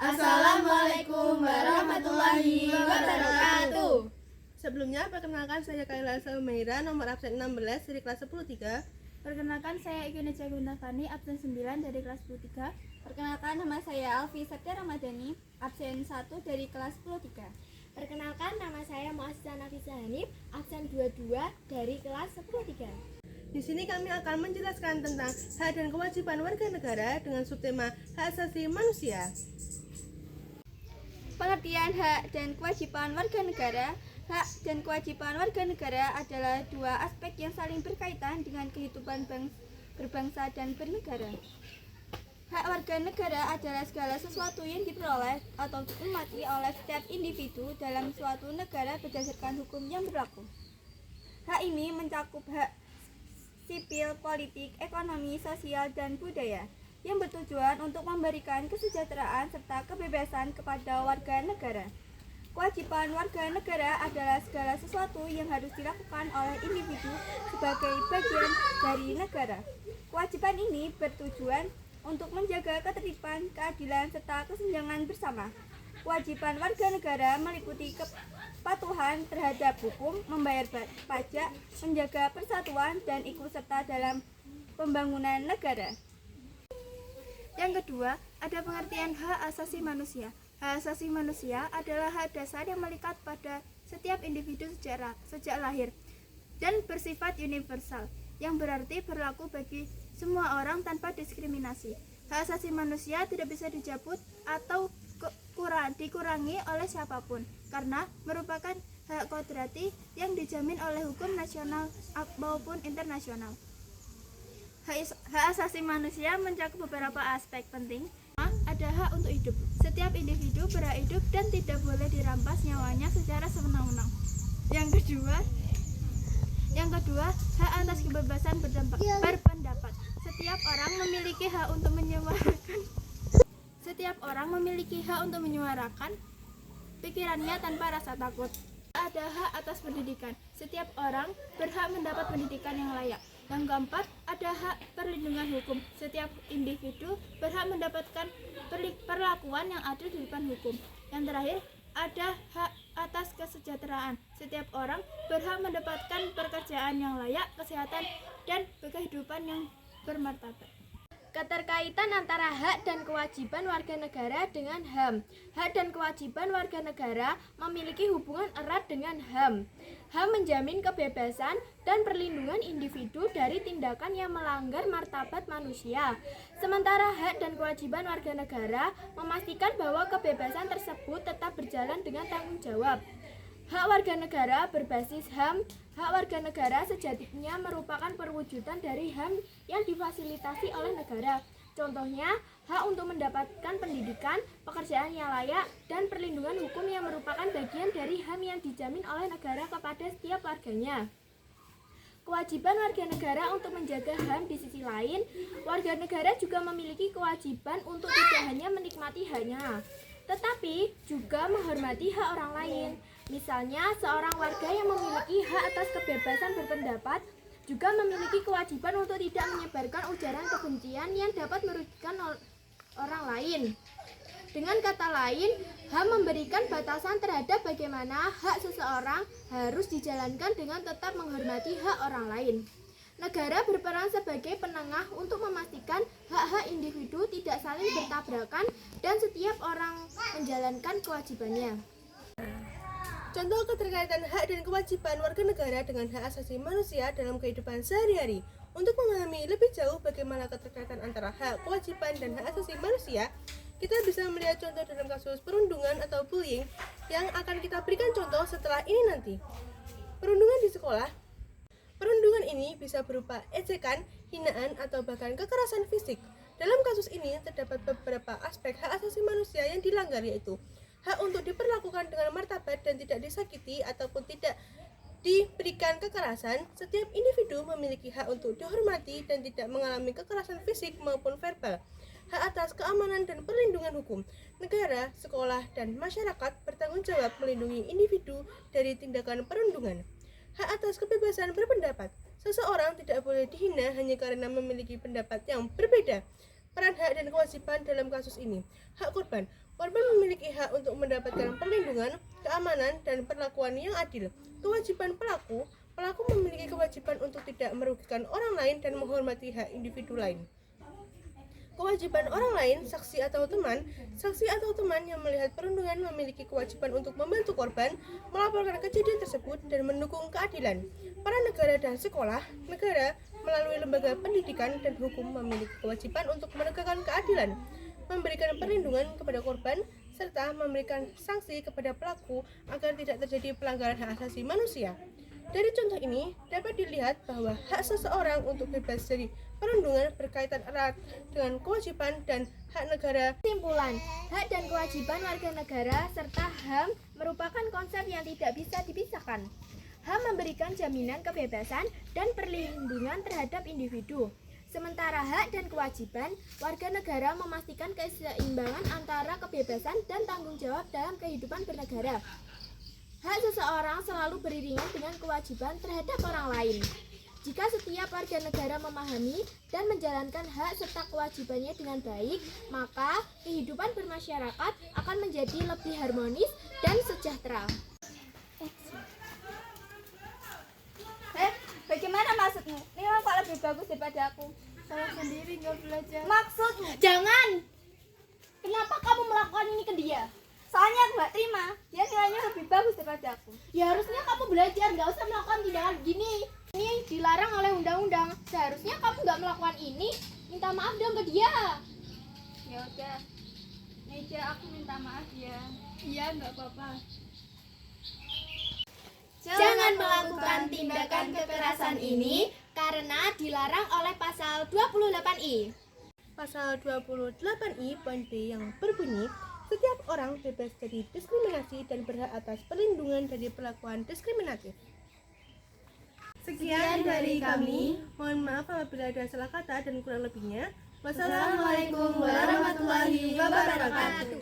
Assalamualaikum warahmatullahi wabarakatuh. Sebelumnya, perkenalkan saya Kaila Saumeira, nomor absen 16 dari kelas 10-3. Perkenalkan saya Iki Neja Guntavani, absen 9 dari kelas 10-3. Perkenalkan nama saya Alfi Septia Ramadhani, absen 1 dari kelas 10-3. Perkenalkan nama saya Muazzizah Nafisa Hanif, absen 22 dari kelas 10-3. Di sini kami akan menjelaskan tentang hak dan kewajiban warga negara dengan subtema hak asasi manusia. Pengertian hak dan kewajiban warga negara. Hak dan kewajiban warga negara adalah dua aspek yang saling berkaitan dengan kehidupan berbangsa dan bernegara. Hak warga negara adalah segala sesuatu yang diperoleh atau dinikmati oleh setiap individu dalam suatu negara berdasarkan hukum yang berlaku. Hak ini mencakup hak sipil, politik, ekonomi, sosial, dan budaya yang bertujuan untuk memberikan kesejahteraan serta kebebasan kepada warga negara. Kewajiban warga negara adalah segala sesuatu yang harus dilakukan oleh individu sebagai bagian dari negara. Kewajiban ini bertujuan untuk menjaga ketertiban, keadilan, serta kesenjangan bersama. Kewajiban warga negara meliputi kepatuhan terhadap hukum, membayar pajak, menjaga persatuan, dan ikut serta dalam pembangunan negara. Yang kedua, ada pengertian hak asasi manusia. Hak asasi manusia adalah hak dasar yang melekat pada setiap individu sejak lahir dan bersifat universal, yang berarti berlaku bagi semua orang tanpa diskriminasi. Hak asasi manusia tidak bisa dicabut atau dikurangi oleh siapapun, karena merupakan hak kodrati yang dijamin oleh hukum nasional maupun internasional. Hak asasi manusia mencakup beberapa aspek penting. Ada hak untuk hidup. Setiap individu berhak hidup dan tidak boleh dirampas nyawanya secara sewenang-wenang. Yang kedua, hak atas kebebasan berpendapat. Setiap orang memiliki hak untuk menyuarakan pikirannya tanpa rasa takut. Ada hak atas pendidikan. Setiap orang berhak mendapat pendidikan yang layak. Yang keempat, ada hak perlindungan hukum. Setiap individu berhak mendapatkan perlakuan yang adil di depan hukum. Yang terakhir, ada hak atas kesejahteraan. Setiap orang berhak mendapatkan pekerjaan yang layak, kesehatan, dan kehidupan yang bermartabat. Keterkaitan antara hak dan kewajiban warga negara dengan HAM. Hak dan kewajiban warga negara memiliki hubungan erat dengan HAM. HAM menjamin kebebasan dan perlindungan individu dari tindakan yang melanggar martabat manusia. Sementara hak dan kewajiban warga negara memastikan bahwa kebebasan tersebut tetap berjalan dengan tanggung jawab. Hak warga negara berbasis HAM. Hak warga negara sejatinya merupakan perwujudan dari HAM yang difasilitasi oleh negara. Contohnya, hak untuk mendapatkan pendidikan, pekerjaan yang layak, dan perlindungan hukum yang merupakan bagian dari HAM yang dijamin oleh negara kepada setiap warganya. Kewajiban warga negara untuk menjaga HAM. Di sisi lain, warga negara juga memiliki kewajiban untuk tidak hanya menikmati haknya, tetapi juga menghormati hak orang lain. Misalnya, seorang warga yang memiliki hak atas kebebasan berpendapat juga memiliki kewajiban untuk tidak menyebarkan ujaran kebencian yang dapat merugikan orang lain. Dengan kata lain, HAM memberikan batasan terhadap bagaimana hak seseorang harus dijalankan dengan tetap menghormati hak orang lain. Negara berperan sebagai penengah untuk memastikan hak-hak individu tidak saling bertabrakan dan setiap orang menjalankan kewajibannya. Contoh keterkaitan hak dan kewajiban warga negara dengan hak asasi manusia dalam kehidupan sehari-hari. Untuk memahami lebih jauh bagaimana keterkaitan antara hak, kewajiban, dan hak asasi manusia, kita bisa melihat contoh dalam kasus perundungan atau bullying yang akan kita berikan contoh setelah ini nanti. Perundungan di sekolah. Perundungan ini bisa berupa ejekan, hinaan, atau bahkan kekerasan fisik. Dalam kasus ini terdapat beberapa aspek hak asasi manusia yang dilanggar, yaitu hak untuk diperlakukan dengan martabat dan tidak disakiti ataupun tidak diberikan kekerasan. Setiap individu memiliki hak untuk dihormati dan tidak mengalami kekerasan fisik maupun verbal. Hak atas keamanan dan perlindungan hukum. Negara, sekolah, dan masyarakat bertanggung jawab melindungi individu dari tindakan perundungan. Hak atas kebebasan berpendapat. Seseorang tidak boleh dihina hanya karena memiliki pendapat yang berbeda. Peran hak dan kewajiban dalam kasus ini. Hak korban. Korban memiliki hak untuk mendapatkan perlindungan, keamanan, dan perlakuan yang adil. Kewajiban pelaku memiliki kewajiban untuk tidak merugikan orang lain dan menghormati hak individu lain. Kewajiban orang lain, saksi atau teman yang melihat perundungan memiliki kewajiban untuk membantu korban, melaporkan kejadian tersebut, dan mendukung keadilan. Para negara dan sekolah, negara melalui lembaga pendidikan dan hukum memiliki kewajiban untuk menegakkan keadilan, memberikan perlindungan kepada korban, serta memberikan sanksi kepada pelaku agar tidak terjadi pelanggaran hak asasi manusia. Dari contoh ini, dapat dilihat bahwa hak seseorang untuk bebas dari perundungan berkaitan erat dengan kewajiban dan hak negara. Kesimpulan, hak dan kewajiban warga negara serta HAM merupakan konsep yang tidak bisa dipisahkan. HAM memberikan jaminan kebebasan dan perlindungan terhadap individu. Sementara hak dan kewajiban warga negara memastikan keseimbangan antara kebebasan dan tanggung jawab dalam kehidupan bernegara. Hak seseorang selalu beriringan dengan kewajiban terhadap orang lain. Jika setiap warga negara memahami dan menjalankan hak serta kewajibannya dengan baik, maka kehidupan bermasyarakat akan menjadi lebih harmonis dan sejahtera. Bagaimana maksudmu? Nila kok lebih bagus daripada aku? Saya sendiri nggak belajar. Maksudmu? Jangan! Kenapa kamu melakukan ini ke dia? Soalnya aku gak terima, dia nilainya lebih bagus daripada aku. Ya harusnya kamu belajar, nggak usah melakukan tindakan begini. Ini dilarang oleh undang-undang. Seharusnya kamu nggak melakukan ini. Minta maaf dong ke dia. Ya udah, Neja aku minta maaf ya. Iya, nggak apa-apa. Jangan melakukan tindakan kekerasan ini karena dilarang oleh pasal 28I. Pasal 28I poin B yang berbunyi, setiap orang bebas dari diskriminasi dan berhak atas perlindungan dari perlakuan diskriminatif. Sekian dari kami. Mohon maaf apabila ada salah kata dan kurang lebihnya. Wassalamualaikum warahmatullahi wabarakatuh.